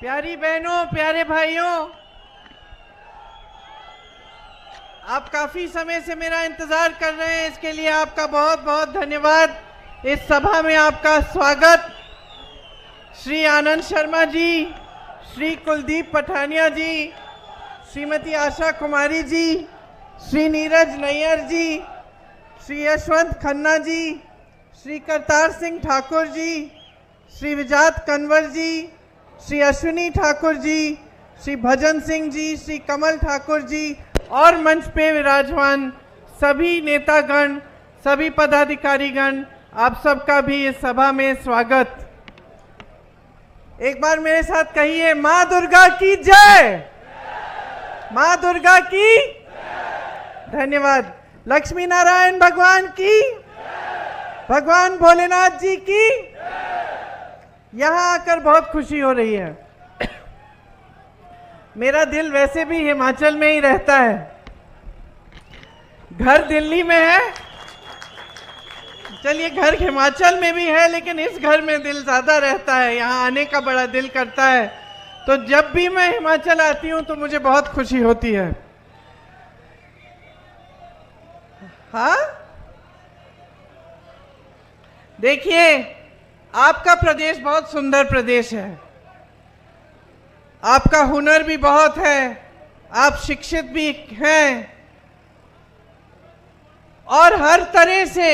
प्यारी बहनों, प्यारे भाइयों, आप काफी समय से मेरा इंतजार कर रहे हैं, इसके लिए आपका बहुत बहुत धन्यवाद। इस सभा में आपका स्वागत। श्री आनंद शर्मा जी, श्री कुलदीप पठानिया जी, श्रीमती आशा कुमारी जी, श्री नीरज नैयर जी, श्री यशवंत खन्ना जी, श्री करतार सिंह ठाकुर जी, श्री विजात कन्वर जी, श्री अश्विनी ठाकुर जी, श्री भजन सिंह जी, श्री कमल ठाकुर जी और मंच पे विराजमान सभी नेतागण, सभी पदाधिकारीगण, आप सबका भी इस सभा में स्वागत। एक बार मेरे साथ कहिए, माँ दुर्गा की जय, माँ दुर्गा की धन्यवाद। लक्ष्मी नारायण भगवान की, भगवान भोलेनाथ जी की। यहाँ आकर बहुत खुशी हो रही है। मेरा दिल वैसे भी हिमाचल में ही रहता है, घर दिल्ली में है, चलिए घर हिमाचल में भी है, लेकिन इस घर में दिल ज्यादा रहता है, यहाँ आने का बड़ा दिल करता है। तो जब भी मैं हिमाचल आती हूँ तो मुझे बहुत खुशी होती है। हाँ, देखिए, आपका प्रदेश बहुत सुंदर प्रदेश है, आपका हुनर भी बहुत है, आप शिक्षित भी हैं और हर तरह से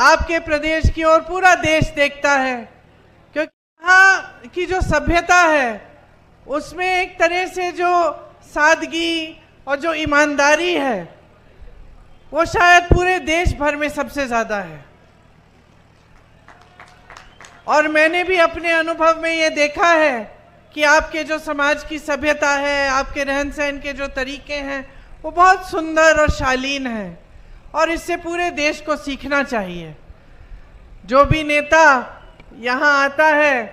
आपके प्रदेश की ओर पूरा देश देखता है, क्योंकि यहाँ की जो सभ्यता है उसमें एक तरह से जो सादगी और जो ईमानदारी है वो शायद पूरे देश भर में सबसे ज्यादा है। और मैंने भी अपने अनुभव में ये देखा है कि आपके जो समाज की सभ्यता है, आपके रहन सहन के जो तरीके हैं वो बहुत सुंदर और शालीन है और इससे पूरे देश को सीखना चाहिए। जो भी नेता यहाँ आता है,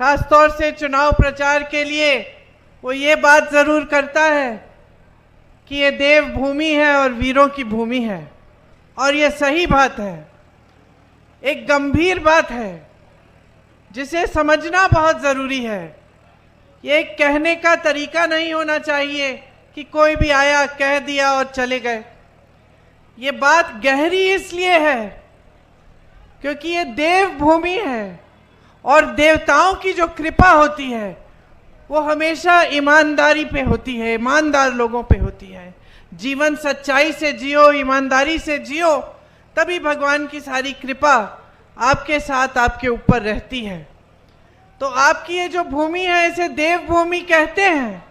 खास तौर से चुनाव प्रचार के लिए, वो ये बात जरूर करता है कि ये देव भूमि है और वीरों की भूमि है, और ये सही बात है, एक गंभीर बात है जिसे समझना बहुत जरूरी है। ये एक कहने का तरीका नहीं होना चाहिए कि कोई भी आया कह दिया और चले गए। ये बात गहरी इसलिए है क्योंकि ये देव भूमि है और देवताओं की जो कृपा होती है वो हमेशा ईमानदारी पे होती है, ईमानदार लोगों पे होती है। जीवन सच्चाई से जियो, ईमानदारी से जियो, तभी भगवान की सारी कृपा आपके साथ, आपके ऊपर रहती है। तो आपकी ये जो भूमि है इसे देव भूमि कहते हैं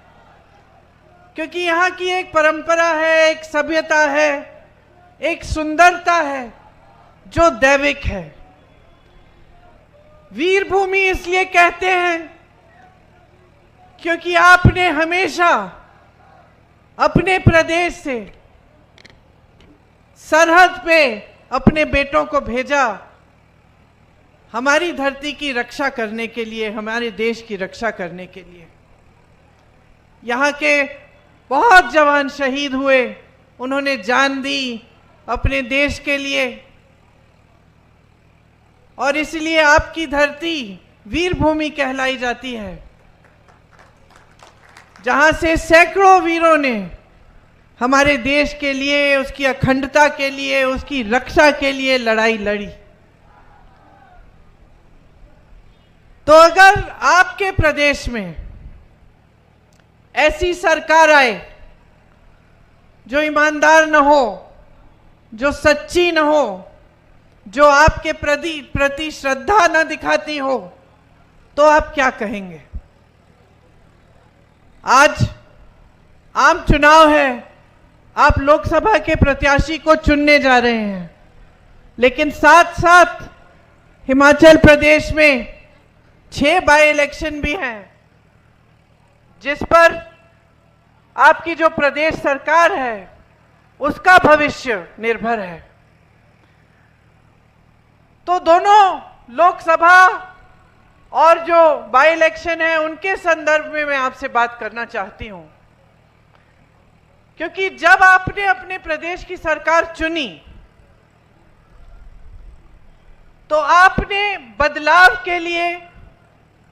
क्योंकि यहाँ की एक परंपरा है, एक सभ्यता है, एक सुंदरता है जो दैविक है। वीर भूमि इसलिए कहते हैं क्योंकि आपने हमेशा अपने प्रदेश से सरहद पे अपने बेटों को भेजा हमारी धरती की रक्षा करने के लिए, हमारे देश की रक्षा करने के लिए। यहाँ के बहुत जवान शहीद हुए, उन्होंने जान दी अपने देश के लिए, और इसलिए आपकी धरती वीर भूमि कहलाई जाती है, जहां से सैकड़ों वीरों ने हमारे देश के लिए, उसकी अखंडता के लिए, उसकी रक्षा के लिए लड़ाई लड़ी। तो अगर आपके प्रदेश में ऐसी सरकार आए जो ईमानदार न हो, जो सच्ची न हो, जो आपके प्रति श्रद्धा न दिखाती हो, तो आप क्या कहेंगे? आज आम चुनाव है, आप लोकसभा के प्रत्याशी को चुनने जा रहे हैं, लेकिन साथ साथ हिमाचल प्रदेश में 6 बाई इलेक्शन भी हैं जिस पर आपकी जो प्रदेश सरकार है उसका भविष्य निर्भर है। तो दोनों लोकसभा और जो बाई इलेक्शन है उनके संदर्भ में मैं आपसे बात करना चाहती हूं। क्योंकि जब आपने अपने प्रदेश की सरकार चुनी तो आपने बदलाव के लिए,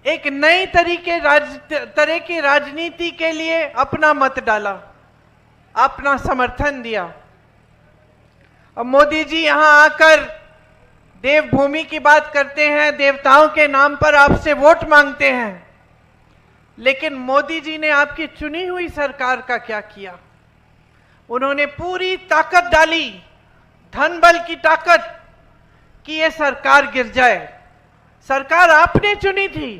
एक नई तरह की राजनीति के लिए अपना मत डाला, अपना समर्थन दिया। अब मोदी जी यहां आकर देवभूमि की बात करते हैं, देवताओं के नाम पर आपसे वोट मांगते हैं, लेकिन मोदी जी ने आपकी चुनी हुई सरकार का क्या किया? उन्होंने पूरी ताकत डाली, धन बल की ताकत, कि ये सरकार गिर जाए। सरकार आपने चुनी थी,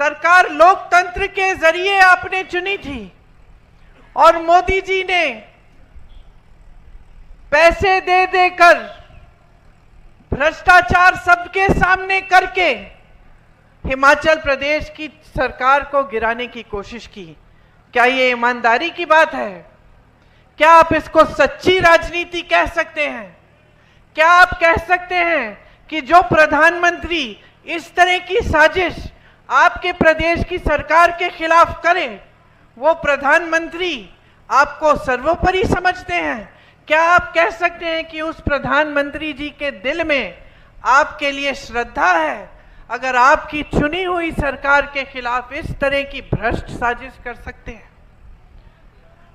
सरकार लोकतंत्र के जरिए आपने चुनी थी, और मोदी जी ने पैसे दे देकर, भ्रष्टाचार सबके सामने करके हिमाचल प्रदेश की सरकार को गिराने की कोशिश की। क्या ये ईमानदारी की बात है? क्या आप इसको सच्ची राजनीति कह सकते हैं? क्या आप कह सकते हैं कि जो प्रधानमंत्री इस तरह की साजिश आपके प्रदेश की सरकार के खिलाफ करे, वो प्रधानमंत्री आपको सर्वोपरि समझते हैं? क्या आप कह सकते हैं कि उस प्रधानमंत्री जी के दिल में आपके लिए श्रद्धा है, अगर आपकी चुनी हुई सरकार के खिलाफ इस तरह की भ्रष्ट साजिश कर सकते हैं?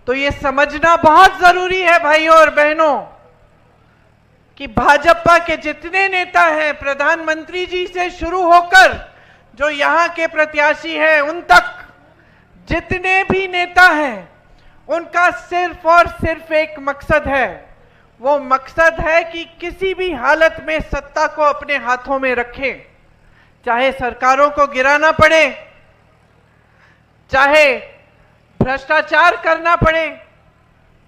तो ये समझना बहुत जरूरी है भाइयों और बहनों कि भाजपा के जितने नेता हैं, प्रधानमंत्री जी से शुरू होकर जो यहां के प्रत्याशी हैं उन तक जितने भी नेता हैं, उनका सिर्फ और सिर्फ एक मकसद है। वो मकसद है कि किसी भी हालत में सत्ता को अपने हाथों में रखें, चाहे सरकारों को गिराना पड़े, चाहे भ्रष्टाचार करना पड़े,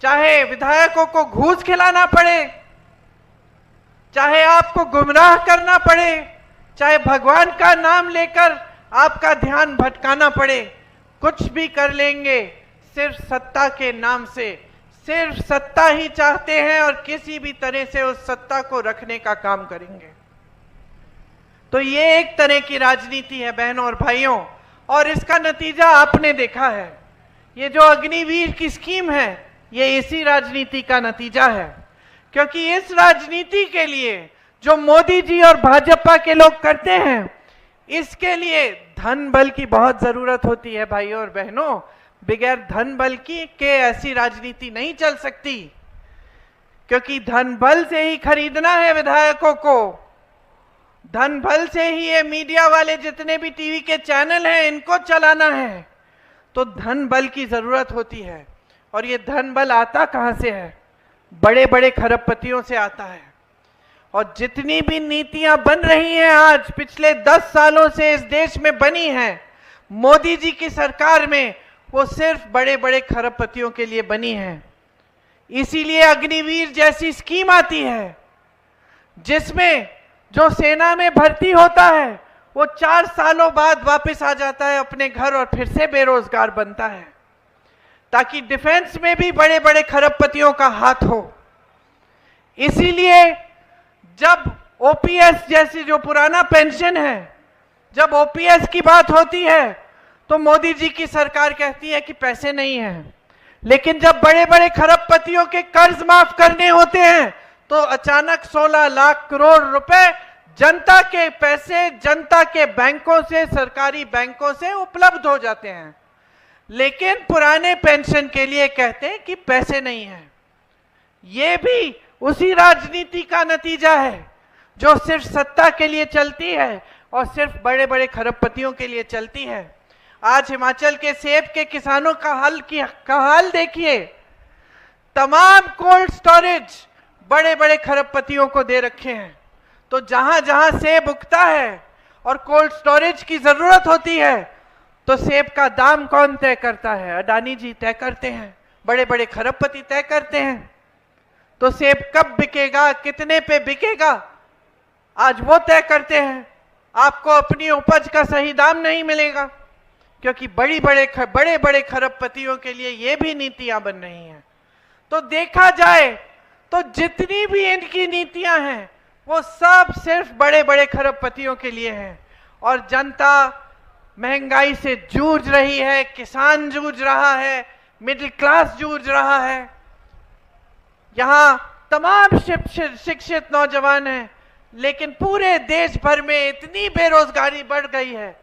चाहे विधायकों को घूस खिलाना पड़े, चाहे आपको गुमराह करना पड़े, चाहे भगवान का नाम लेकर आपका ध्यान भटकाना पड़े, कुछ भी कर लेंगे सिर्फ सत्ता के नाम से। सिर्फ सत्ता ही चाहते हैं और किसी भी तरह से उस सत्ता को रखने का काम करेंगे। तो ये एक तरह की राजनीति है बहनों और भाइयों, और इसका नतीजा आपने देखा है। ये जो अग्निवीर की स्कीम है, ये इसी राजनीति का नतीजा है, क्योंकि इस राजनीति के लिए जो मोदी जी और भाजपा के लोग करते हैं, इसके लिए धन बल की बहुत जरूरत होती है भाइयों और बहनों। बगैर धन बल के ऐसी राजनीति नहीं चल सकती, क्योंकि धन बल से ही खरीदना है विधायकों को, धन बल से ही ये मीडिया वाले जितने भी टीवी के चैनल हैं इनको चलाना है। तो धन बल की जरूरत होती है, और ये धन बल आता कहां से है? बड़े बड़े खरबपतियों से आता है। और जितनी भी नीतियां बन रही हैं आज, पिछले 10 सालों से इस देश में बनी हैं मोदी जी की सरकार में, वो सिर्फ बड़े बड़े खरबपतियों के लिए बनी है। इसीलिए अग्निवीर जैसी स्कीम आती है, जिसमें जो सेना में भर्ती होता है वो 4 सालों बाद वापस आ जाता है अपने घर और फिर से बेरोजगार बनता है, ताकि डिफेंस में भी बड़े बड़े खरबपतियों का हाथ हो। इसीलिए जब ओपीएस जैसी जो पुराना पेंशन है, जब ओपीएस की बात होती है तो मोदी जी की सरकार कहती है कि पैसे नहीं हैं, लेकिन जब बड़े बड़े खरबपतियों के कर्ज माफ करने होते हैं तो अचानक 16 लाख करोड़ रुपए जनता के पैसे, जनता के बैंकों से, सरकारी बैंकों से उपलब्ध हो जाते हैं। लेकिन पुराने पेंशन के लिए कहते हैं कि पैसे नहीं हैं। ये भी उसी राजनीति का नतीजा है जो सिर्फ सत्ता के लिए चलती है और सिर्फ बड़े बड़े खरबपतियों के लिए चलती है। आज हिमाचल के सेब के किसानों का हाल देखिए। तमाम कोल्ड स्टोरेज बड़े बड़े खरबपतियों को दे रखे हैं। तो जहां जहां सेब उगता है और कोल्ड स्टोरेज की जरूरत होती है, तो सेब का दाम कौन तय करता है? अडानी जी तय करते हैं, बड़े बड़े खरबपति तय करते हैं। तो सेब कब बिकेगा, कितने पे बिकेगा, आज वो तय करते हैं। आपको अपनी उपज का सही दाम नहीं मिलेगा, क्योंकि बड़े बड़े खरबपतियों के लिए ये भी नीतियां बन रही हैं। तो देखा जाए तो जितनी भी इनकी नीतियां हैं वो सब सिर्फ बड़े बड़े खरबपतियों के लिए हैं, और जनता महंगाई से जूझ रही है, किसान जूझ रहा है, मिडिल क्लास जूझ रहा है, यहां तमाम शिक्षित नौजवान हैं, लेकिन पूरे देश भर में इतनी बेरोजगारी बढ़ गई है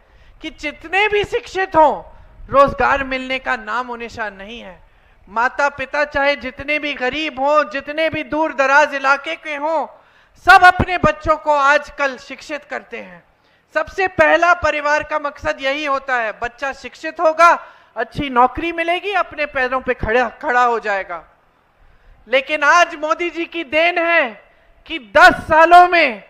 कि जितने भी शिक्षित हों, रोजगार मिलने का नाम और निशान नहीं है। माता पिता चाहे जितने भी गरीब हों, जितने भी दूर दराज इलाके के हों, सब अपने बच्चों को आजकल शिक्षित करते हैं। सबसे पहला परिवार का मकसद यही होता है, बच्चा शिक्षित होगा, अच्छी नौकरी मिलेगी, अपने पैरों पे खड़ा हो जाएगा। लेकिन आज मोदी जी की देन है कि 10 सालों में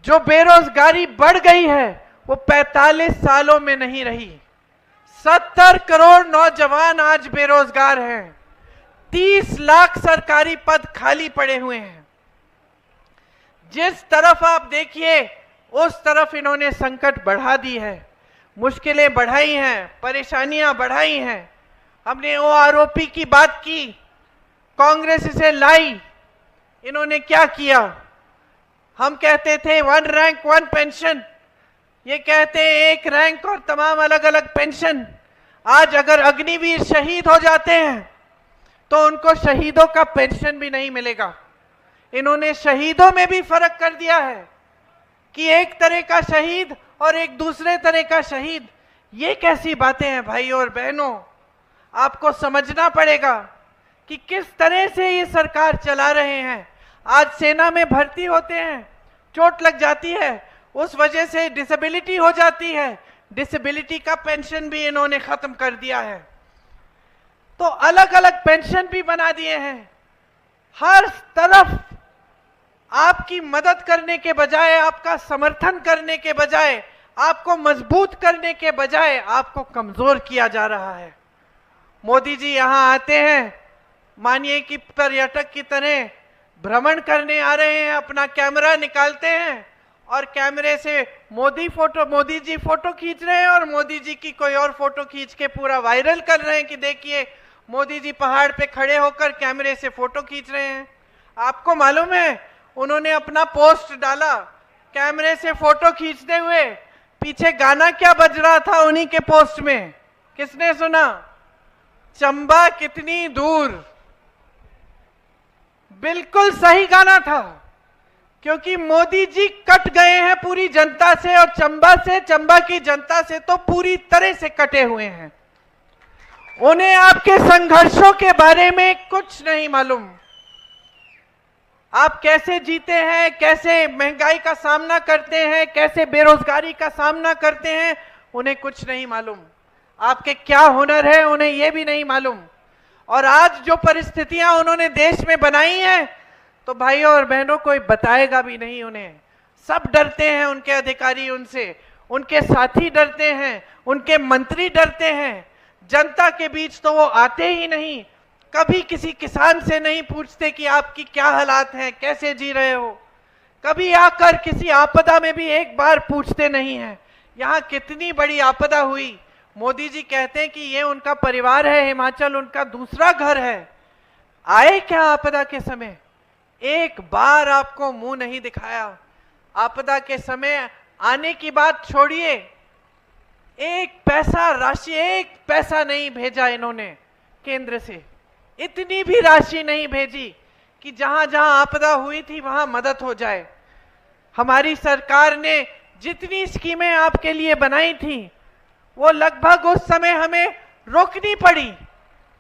जो बेरोजगारी बढ़ गई है वो 45 सालों में नहीं रही। 70 करोड़ नौजवान आज बेरोजगार हैं, 30 लाख सरकारी पद खाली पड़े हुए हैं। जिस तरफ आप देखिए उस तरफ इन्होंने संकट बढ़ा दी है, मुश्किलें बढ़ाई हैं, परेशानियां बढ़ाई हैं। हमने ओआरओपी की बात की, कांग्रेस इसे लाई, इन्होंने क्या किया? हम कहते थे 1 रैंक 1 पेंशन, ये कहते हैं 1 रैंक और तमाम अलग अलग पेंशन। आज अगर अग्निवीर शहीद हो जाते हैं तो उनको शहीदों का पेंशन भी नहीं मिलेगा। इन्होंने शहीदों में भी फर्क कर दिया है कि एक तरह का शहीद और एक दूसरे तरह का शहीद। ये कैसी बातें हैं भाइयों और बहनों? आपको समझना पड़ेगा कि किस तरह से ये सरकार चला रहे हैं। आज सेना में भर्ती होते हैं, चोट लग जाती है, उस वजह से डिसेबिलिटी हो जाती है, डिसेबिलिटी का पेंशन भी इन्होंने खत्म कर दिया है। तो अलग अलग पेंशन भी बना दिए हैं। हर तरफ आपकी मदद करने के बजाय, आपका समर्थन करने के बजाय, आपको मजबूत करने के बजाय आपको कमजोर किया जा रहा है। मोदी जी यहां आते हैं, मानिए कि पर्यटक की तरह भ्रमण करने आ रहे हैं, अपना कैमरा निकालते हैं और कैमरे से मोदी जी फोटो खींच रहे हैं और मोदी जी की कोई और फोटो खींच के पूरा वायरल कर रहे हैं कि देखिए मोदी जी पहाड़ पे खड़े होकर कैमरे से फोटो खींच रहे हैं। आपको मालूम है उन्होंने अपना पोस्ट डाला कैमरे से फोटो खींचते हुए, पीछे गाना क्या बज रहा था उन्हीं के पोस्ट में? किसने सुना? चंबा कितनी दूर। बिल्कुल सही गाना था, क्योंकि मोदी जी कट गए हैं पूरी जनता से, और चंबा की जनता से तो पूरी तरह से कटे हुए हैं। उन्हें आपके संघर्षों के बारे में कुछ नहीं मालूम। आप कैसे जीते हैं, कैसे महंगाई का सामना करते हैं, कैसे बेरोजगारी का सामना करते हैं, उन्हें कुछ नहीं मालूम। आपके क्या हुनर है उन्हें यह भी नहीं मालूम। और आज जो परिस्थितियां उन्होंने देश में बनाई हैं, तो भाइयों और बहनों कोई बताएगा भी नहीं उन्हें। सब डरते हैं, उनके अधिकारी उनसे, उनके साथी डरते हैं, उनके मंत्री डरते हैं। जनता के बीच तो वो आते ही नहीं, कभी किसी किसान से नहीं पूछते कि आपकी क्या हालात हैं, कैसे जी रहे हो। कभी आकर किसी आपदा में भी एक बार पूछते नहीं हैं। यहाँ कितनी बड़ी आपदा हुई, मोदी जी कहते हैं कि ये उनका परिवार है, हिमाचल उनका दूसरा घर है। आए क्या आपदा के समय? एक बार आपको मुंह नहीं दिखाया। आपदा के समय आने की बात छोड़िए, एक पैसा राशि, एक पैसा नहीं भेजा इन्होंने केंद्र से। इतनी भी राशि नहीं भेजी कि जहां जहां आपदा हुई थी वहां मदद हो जाए। हमारी सरकार ने जितनी स्कीमें आपके लिए बनाई थी वो लगभग उस समय हमें रोकनी पड़ी,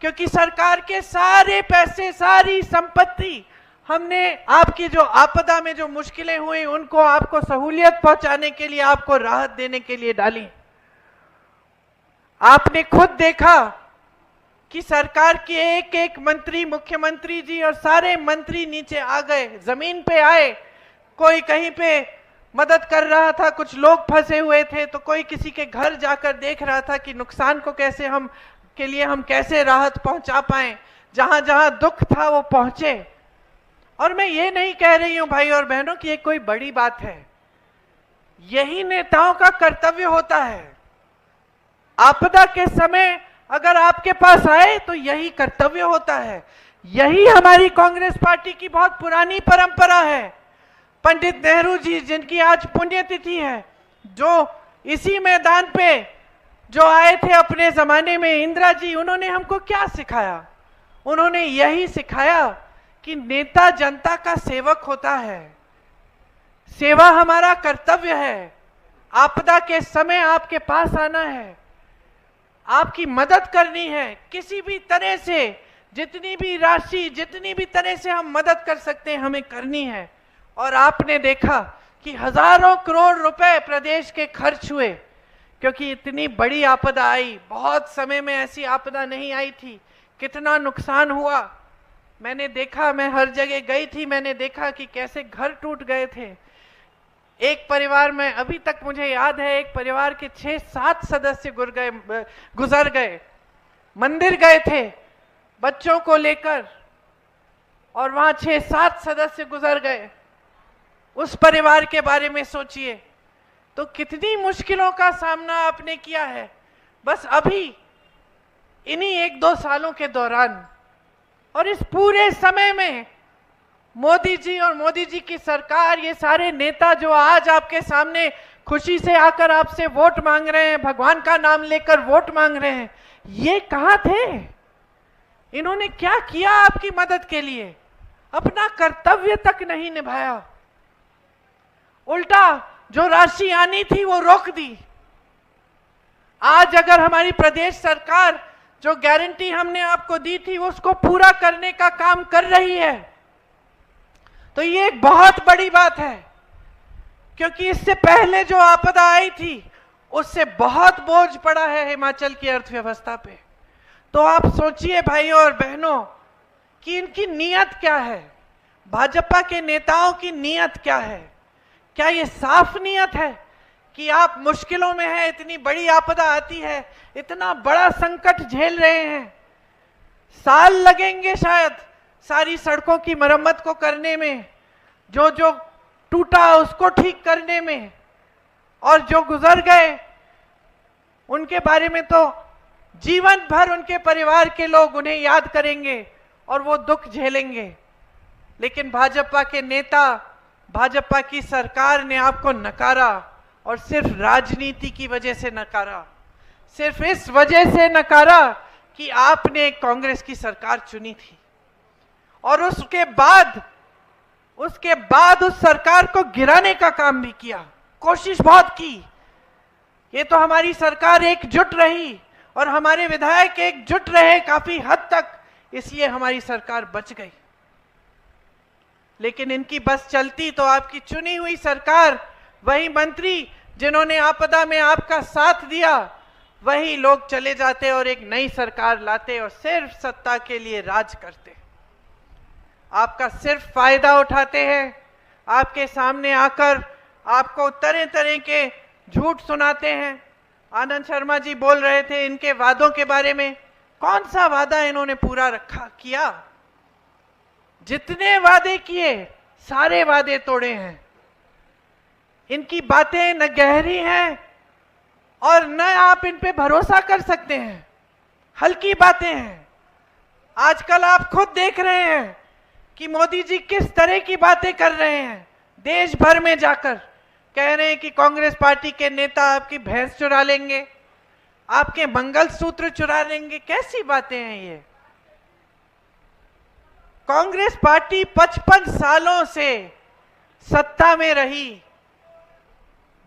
क्योंकि सरकार के सारे पैसे, सारी संपत्ति हमने आपकी जो आपदा में जो मुश्किलें हुई उनको आपको सहूलियत पहुंचाने के लिए, आपको राहत देने के लिए डाली। आपने खुद देखा कि सरकार के एक एक मंत्री, मुख्यमंत्री जी और सारे मंत्री नीचे आ गए, जमीन पे आए। कोई कहीं पे मदद कर रहा था, कुछ लोग फंसे हुए थे तो कोई किसी के घर जाकर देख रहा था कि नुकसान को कैसे हम कैसे राहत पहुंचा पाएं। जहां जहां दुख था वो पहुंचे। और मैं ये नहीं कह रही हूं भाई और बहनों कि ये कोई बड़ी बात है, यही नेताओं का कर्तव्य होता है। आपदा के समय अगर आपके पास आए तो यही कर्तव्य होता है। यही हमारी कांग्रेस पार्टी की बहुत पुरानी परंपरा है। पंडित नेहरू जी, जिनकी आज पुण्यतिथि है, जो इसी मैदान पे जो आए थे अपने जमाने में, इंदिरा जी, उन्होंने हमको क्या सिखाया? उन्होंने यही सिखाया कि नेता जनता का सेवक होता है, सेवा हमारा कर्तव्य है, आपदा के समय आपके पास आना है, आपकी मदद करनी है, किसी भी तरह से, जितनी भी राशि, जितनी भी तरह से हम मदद कर सकते हैं हमें करनी है। और आपने देखा कि हजारों करोड़ रुपए प्रदेश के खर्च हुए, क्योंकि इतनी बड़ी आपदा आई, बहुत समय में ऐसी आपदा नहीं आई थी। कितना नुकसान हुआ मैंने देखा, मैं हर जगह गई थी, मैंने देखा कि कैसे घर टूट गए थे। एक परिवार में अभी तक मुझे याद है, एक परिवार के 6-7 सदस्य गुजर गए, मंदिर गए थे बच्चों को लेकर, और वहां 6-7 सदस्य गुजर गए। उस परिवार के बारे में सोचिए तो कितनी मुश्किलों का सामना आपने किया है बस अभी इन्हीं 1-2 सालों के दौरान। और इस पूरे समय में मोदी जी और मोदी जी की सरकार, ये सारे नेता जो आज आपके सामने खुशी से आकर आपसे वोट मांग रहे हैं, भगवान का नाम लेकर वोट मांग रहे हैं, ये कहां थे? इन्होंने क्या किया आपकी मदद के लिए? अपना कर्तव्य तक नहीं निभाया, उल्टा जो राशि आनी थी वो रोक दी। आज अगर हमारी प्रदेश सरकार जो गारंटी हमने आपको दी थी उसको पूरा करने का काम कर रही है, तो ये एक बहुत बड़ी बात है, क्योंकि इससे पहले जो आपदा आई थी उससे बहुत बोझ पड़ा है हिमाचल की अर्थव्यवस्था पे। तो आप सोचिए भाइयों और बहनों कि इनकी नीयत क्या है, भाजपा के नेताओं की नीयत क्या है? क्या ये साफ नीयत है कि आप मुश्किलों में हैं, इतनी बड़ी आपदा आती है, इतना बड़ा संकट झेल रहे हैं, साल लगेंगे शायद सारी सड़कों की मरम्मत को करने में, जो जो टूटा उसको ठीक करने में, और जो गुजर गए उनके बारे में तो जीवन भर उनके परिवार के लोग उन्हें याद करेंगे और वो दुख झेलेंगे। लेकिन भाजपा के नेता, भाजपा की सरकार ने आपको नकारा, और सिर्फ राजनीति की वजह से नकारा, सिर्फ इस वजह से नकारा कि आपने कांग्रेस की सरकार चुनी थी, और उसके बाद उस सरकार को गिराने का काम भी किया, कोशिश बहुत की। ये तो हमारी सरकार एकजुट रही और हमारे विधायक एकजुट रहे काफी हद तक, इसलिए हमारी सरकार बच गई। लेकिन इनकी बस चलती तो आपकी चुनी हुई सरकार, वही मंत्री जिन्होंने आपदा में आपका साथ दिया, वही लोग चले जाते और एक नई सरकार लाते और सिर्फ सत्ता के लिए राज करते, आपका सिर्फ फायदा उठाते हैं, आपके सामने आकर आपको तरह तरह के झूठ सुनाते हैं। आनंद शर्मा जी बोल रहे थे इनके वादों के बारे में, कौन सा वादा इन्होंने पूरा किया? जितने वादे किए सारे वादे तोड़े हैं। इनकी बातें न गहरी हैं और न आप इन पे भरोसा कर सकते हैं, हल्की बातें हैं। आजकल आप खुद देख रहे हैं कि मोदी जी किस तरह की बातें कर रहे हैं, देश भर में जाकर कह रहे हैं कि कांग्रेस पार्टी के नेता आपकी भैंस चुरा लेंगे, आपके मंगलसूत्र चुरा लेंगे। कैसी बातें हैं ये? कांग्रेस पार्टी 55 सालों से सत्ता में रही,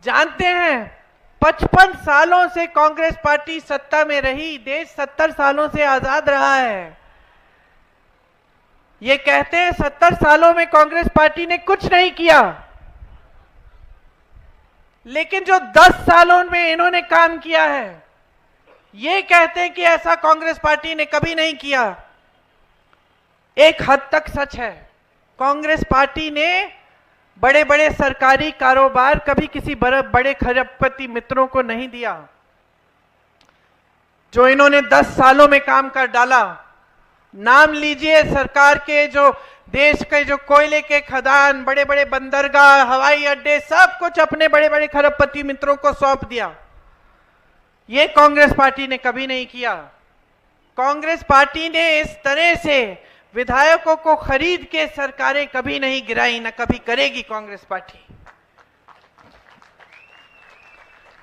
जानते हैं 55 सालों से कांग्रेस पार्टी सत्ता में रही, देश 70 सालों से आजाद रहा है। ये कहते हैं 70 सालों में कांग्रेस पार्टी ने कुछ नहीं किया, लेकिन जो 10 सालों में इन्होंने काम किया है, ये कहते हैं कि ऐसा कांग्रेस पार्टी ने कभी नहीं किया। एक हद तक सच है, कांग्रेस पार्टी ने बड़े बड़े सरकारी कारोबार कभी किसी बड़े खरबपति मित्रों को नहीं दिया। जो इन्होंने 10 सालों में काम कर डाला, नाम लीजिए सरकार के, जो देश के जो कोयले के खदान, बड़े बड़े बंदरगाह, हवाई अड्डे, सब कुछ अपने बड़े बड़े खरबपति मित्रों को सौंप दिया। ये कांग्रेस पार्टी ने कभी नहीं किया। कांग्रेस पार्टी ने इस तरह से विधायकों को खरीद के सरकारें कभी नहीं गिराई, न कभी करेगी कांग्रेस पार्टी।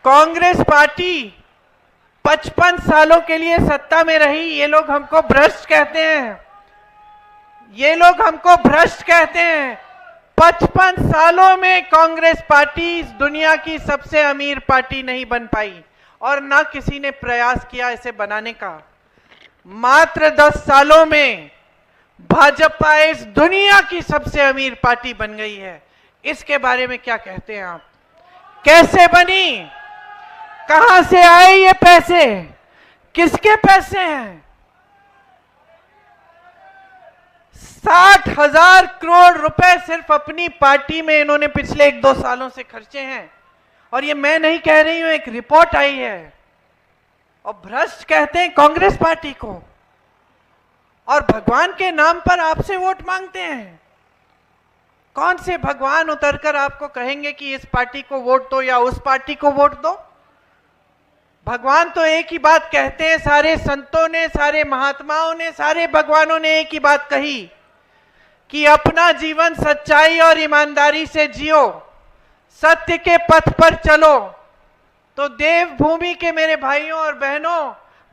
कांग्रेस पार्टी 55 सालों के लिए सत्ता में रही, ये लोग हमको भ्रष्ट कहते हैं, ये लोग हमको भ्रष्ट कहते हैं। 55 सालों में कांग्रेस पार्टी इस दुनिया की सबसे अमीर पार्टी नहीं बन पाई और ना किसी ने प्रयास किया इसे बनाने का। मात्र 10 सालों में भाजपा इस दुनिया की सबसे अमीर पार्टी बन गई है। इसके बारे में क्या कहते हैं आप? कैसे बनी? कहां से आए ये पैसे? किसके पैसे हैं? 60,000 करोड़ रुपए सिर्फ अपनी पार्टी में इन्होंने पिछले 1-2 सालों से खर्चे हैं। और ये मैं नहीं कह रही हूं, एक रिपोर्ट आई है। और भ्रष्ट कहते हैं कांग्रेस पार्टी को, और भगवान के नाम पर आपसे वोट मांगते हैं। कौन से भगवान उतरकर आपको कहेंगे कि इस पार्टी को वोट दो या उस पार्टी को वोट दो? भगवान तो एक ही बात कहते हैं। सारे संतों ने, सारे महात्माओं ने, सारे भगवानों ने एक ही बात कही कि अपना जीवन सच्चाई और ईमानदारी से जियो, सत्य के पथ पर चलो। तो देवभूमि के मेरे भाइयों और बहनों,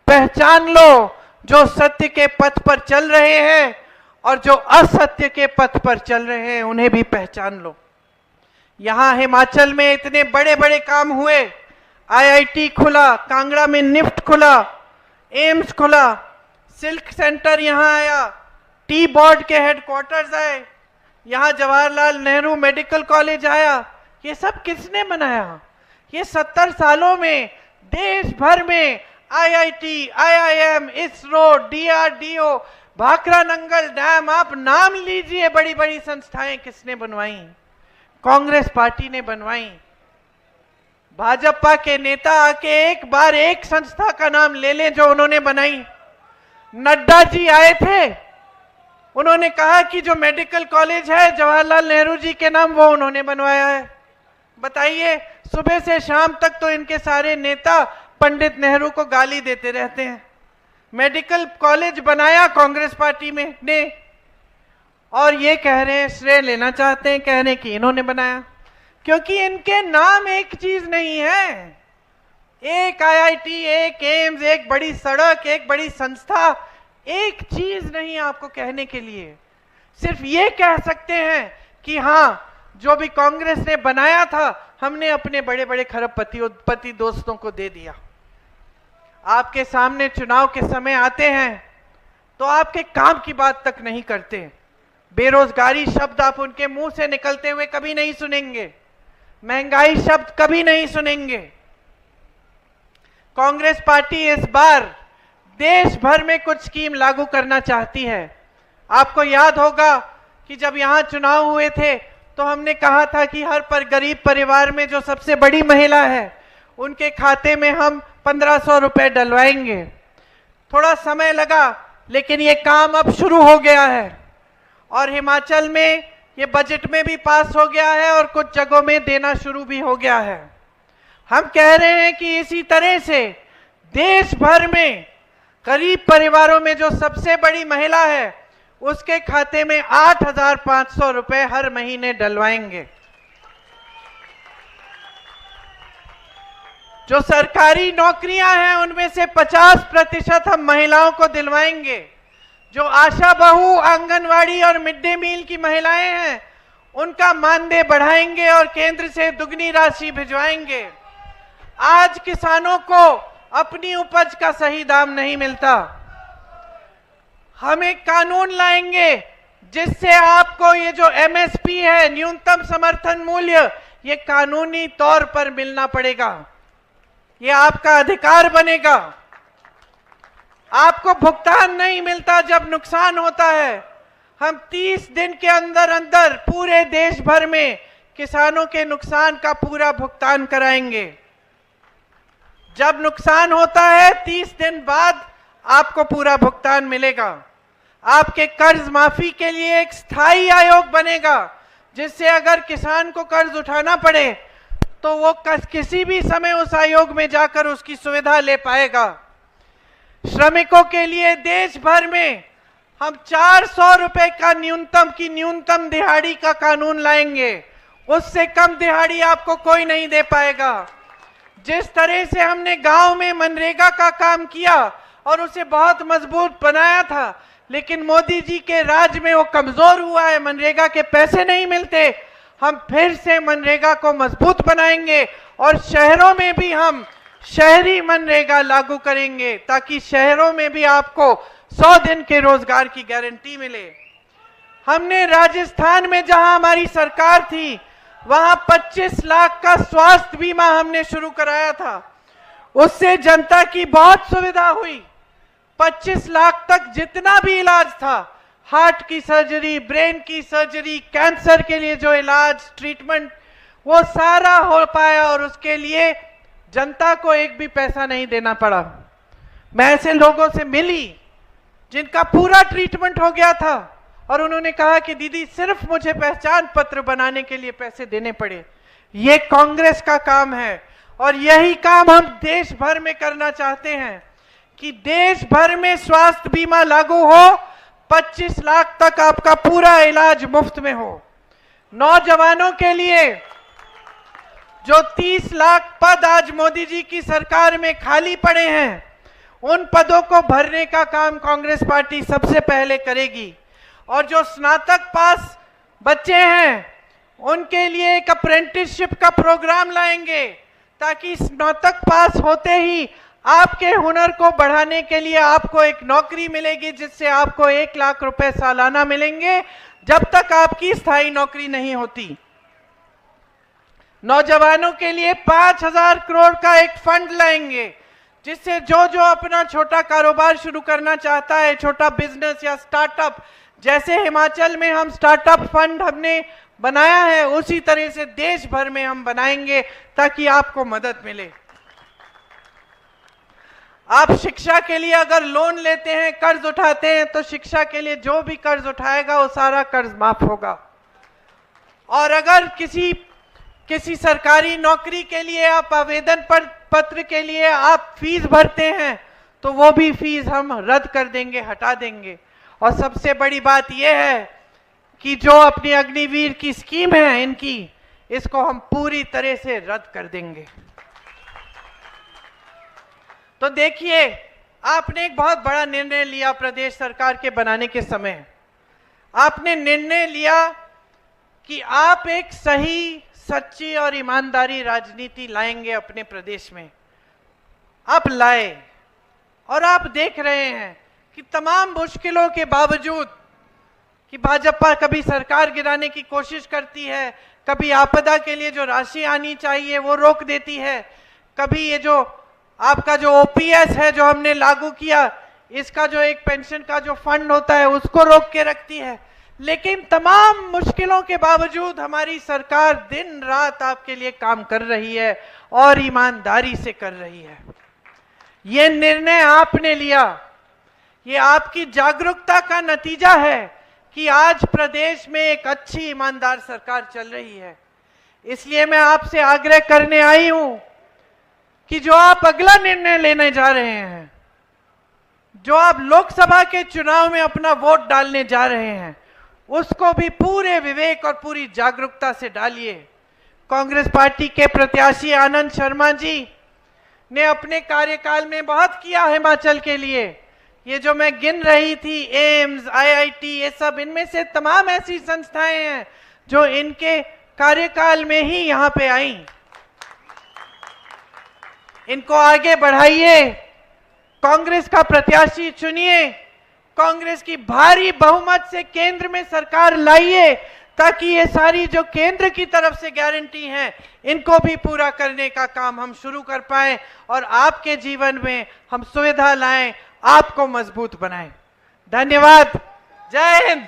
पहचान लो जो सत्य के पथ पर चल रहे हैं और जो असत्य के पथ पर चल रहे हैं उन्हें भी पहचान लो। यहां हिमाचल में इतने बड़े बड़े काम हुए, आईआईटी खुला, कांगड़ा में निफ्ट खुला, एम्स खुला, सिल्क सेंटर यहां आया, टी बोर्ड के हेडक्वार्टर्स आए, यहां जवाहरलाल नेहरू मेडिकल कॉलेज आया। ये सब किसने बनाया? ये 70 सालों में देश भर में IIT, IIM, ISRO, DRDO, Bhakra Nangal dam, आप नाम लीजिए, बड़ी बड़ी संस्थाएं किसने बनवाई? कांग्रेस पार्टी ने बनवाई। भाजपा के नेता आके एक बार एक संस्था का नाम ले लें जो उन्होंने बनाई। नड्डा जी आए थे, उन्होंने कहा कि जो मेडिकल कॉलेज है जवाहरलाल नेहरू जी के नाम, वो उन्होंने बनवाया है। बताइए, सुबह से शाम तक तो इनके सारे नेता पंडित नेहरू को गाली देते रहते हैं। मेडिकल कॉलेज बनाया कांग्रेस पार्टी में ने, और ये कह रहे हैं, श्रेय लेना चाहते हैं, कह रहे हैं कि इन्होंने बनाया, क्योंकि इनके नाम एक चीज नहीं है। एक आईआईटी, एक एम्स, एक बड़ी सड़क, एक बड़ी संस्था, एक चीज नहीं आपको कहने के लिए। सिर्फ ये कह सकते हैं कि हां, जो भी कांग्रेस ने बनाया था हमने अपने बड़े बड़े खरबपति दोस्तों को दे दिया। आपके सामने चुनाव के समय आते हैं तो आपके काम की बात तक नहीं करते। बेरोजगारी शब्द आप उनके मुंह से निकलते हुए कभी नहीं सुनेंगे, महंगाई शब्द कभी नहीं सुनेंगे। कांग्रेस पार्टी इस बार देश भर में कुछ स्कीम लागू करना चाहती है। आपको याद होगा कि जब यहां चुनाव हुए थे तो हमने कहा था कि हर गरीब परिवार में जो सबसे बड़ी महिला है उनके खाते में हम 1500 रुपए डलवाएंगे। थोड़ा समय लगा, लेकिन ये काम अब शुरू हो गया है और हिमाचल में ये बजट में भी पास हो गया है और कुछ जगहों में देना शुरू भी हो गया है। हम कह रहे हैं कि इसी तरह से देश भर में गरीब परिवारों में जो सबसे बड़ी महिला है उसके खाते में 8,500 रुपए हर महीने डलवाएंगे। जो सरकारी नौकरियां हैं उनमें से 50% हम महिलाओं को दिलवाएंगे। जो आशा बहू, आंगनवाड़ी और मिड डे मील की महिलाएं हैं उनका मानदेय बढ़ाएंगे और केंद्र से दुगनी राशि भिजवाएंगे। आज किसानों को अपनी उपज का सही दाम नहीं मिलता। हम एक कानून लाएंगे जिससे आपको ये जो एमएसपी है, न्यूनतम समर्थन मूल्य, ये कानूनी तौर पर मिलना पड़ेगा। ये आपका अधिकार बनेगा। आपको भुगतान नहीं मिलता जब नुकसान होता है। हम 30 दिन के अंदर अंदर पूरे देश भर में किसानों के नुकसान का पूरा भुगतान कराएंगे। जब नुकसान होता है 30 दिन बाद आपको पूरा भुगतान मिलेगा। आपके कर्ज माफी के लिए एक स्थायी आयोग बनेगा जिससे अगर किसान को कर्ज उठाना पड़े तो वो किसी भी समय उस आयोग में जाकर उसकी सुविधा ले पाएगा। श्रमिकों के लिए देश भर में हम 400 रुपए का न्यूनतम दिहाड़ी का कानून लाएंगे। उससे कम दिहाड़ी आपको कोई नहीं दे पाएगा। जिस तरह से हमने गांव में मनरेगा का काम किया और उसे बहुत मजबूत बनाया था, लेकिन मोदी जी के राज में वो कमजोर हुआ है, मनरेगा के पैसे नहीं मिलते। हम फिर से मनरेगा को मजबूत बनाएंगे और शहरों में भी हम शहरी मनरेगा लागू करेंगे ताकि शहरों में भी आपको 100 दिन के रोजगार की गारंटी मिले। हमने राजस्थान में जहां हमारी सरकार थी वहां 25 लाख का स्वास्थ्य बीमा हमने शुरू कराया था। उससे जनता की बहुत सुविधा हुई। 25 लाख तक जितना भी इलाज था, हार्ट की सर्जरी, ब्रेन की सर्जरी, कैंसर के लिए जो इलाज ट्रीटमेंट, वो सारा हो पाया और उसके लिए जनता को एक भी पैसा नहीं देना पड़ा। मैं ऐसे लोगों से मिली जिनका पूरा ट्रीटमेंट हो गया था और उन्होंने कहा कि दीदी सिर्फ मुझे पहचान पत्र बनाने के लिए पैसे देने पड़े। ये कांग्रेस का काम है और यही काम हम देश भर में करना चाहते हैं कि देश भर में स्वास्थ्य बीमा लागू हो, 25 लाख तक आपका पूरा इलाज मुफ्त में हो। नौजवानों के लिए जो 30 लाख पद आज मोदी जी की सरकार में खाली पड़े हैं, उन पदों को भरने का काम कांग्रेस पार्टी सबसे पहले करेगी। और जो स्नातक पास बच्चे हैं उनके लिए एक अप्रेंटिसशिप का प्रोग्राम लाएंगे ताकि स्नातक पास होते ही आपके हुनर को बढ़ाने के लिए आपको एक नौकरी मिलेगी जिससे आपको 1 लाख रुपए सालाना मिलेंगे जब तक आपकी स्थायी नौकरी नहीं होती। नौजवानों के लिए 5,000 करोड़ का एक फंड लाएंगे जिससे जो जो अपना छोटा कारोबार शुरू करना चाहता है, छोटा बिजनेस या स्टार्टअप, जैसे हिमाचल में हम स्टार्टअप फंड हमने बनाया है उसी तरह से देश भर में हम बनाएंगे ताकि आपको मदद मिले। आप शिक्षा के लिए अगर लोन लेते हैं, कर्ज उठाते हैं, तो शिक्षा के लिए जो भी कर्ज उठाएगा वो सारा कर्ज माफ होगा। और अगर किसी सरकारी नौकरी के लिए आप आवेदन पत्र के लिए आप फीस भरते हैं तो वो भी फीस हम रद्द कर देंगे, हटा देंगे। और सबसे बड़ी बात यह है कि जो अपनी अग्निवीर की स्कीम है इनकी, इसको हम पूरी तरह से रद्द कर देंगे। तो देखिए, आपने एक बहुत बड़ा निर्णय लिया प्रदेश सरकार के बनाने के समय। आपने निर्णय लिया कि आप एक सही, सच्ची और ईमानदारी राजनीति लाएंगे अपने प्रदेश में। आप लाए और आप देख रहे हैं कि तमाम मुश्किलों के बावजूद कि भाजपा कभी सरकार गिराने की कोशिश करती है, कभी आपदा के लिए जो राशि आनी चाहिए वो रोक देती है, कभी ये जो आपका जो ओपीएस है जो हमने लागू किया, इसका जो एक पेंशन का जो फंड होता है उसको रोक के रखती है। लेकिन तमाम मुश्किलों के बावजूद हमारी सरकार दिन रात आपके लिए काम कर रही है और ईमानदारी से कर रही है। ये निर्णय आपने लिया, ये आपकी जागरूकता का नतीजा है कि आज प्रदेश में एक अच्छी ईमानदार सरकार चल रही है। इसलिए मैं आपसे आग्रह करने आई हूं कि जो आप अगला निर्णय लेने जा रहे हैं, जो आप लोकसभा के चुनाव में अपना वोट डालने जा रहे हैं, उसको भी पूरे विवेक और पूरी जागरूकता से डालिए। कांग्रेस पार्टी के प्रत्याशी आनंद शर्मा जी ने अपने कार्यकाल में बहुत किया हिमाचल के लिए। ये जो मैं गिन रही थी, एम्स, आईआईटी, ये सब, इनमें से तमाम ऐसी संस्थाएं हैं जो इनके कार्यकाल में ही यहां पे आई। इनको आगे बढ़ाइए, कांग्रेस का प्रत्याशी चुनिए, कांग्रेस की भारी बहुमत से केंद्र में सरकार लाइए ताकि ये सारी जो केंद्र की तरफ से गारंटी हैं इनको भी पूरा करने का काम हम शुरू कर पाएं और आपके जीवन में हम सुविधा लाएं, आपको मजबूत बनाएं। धन्यवाद। जय हिंद।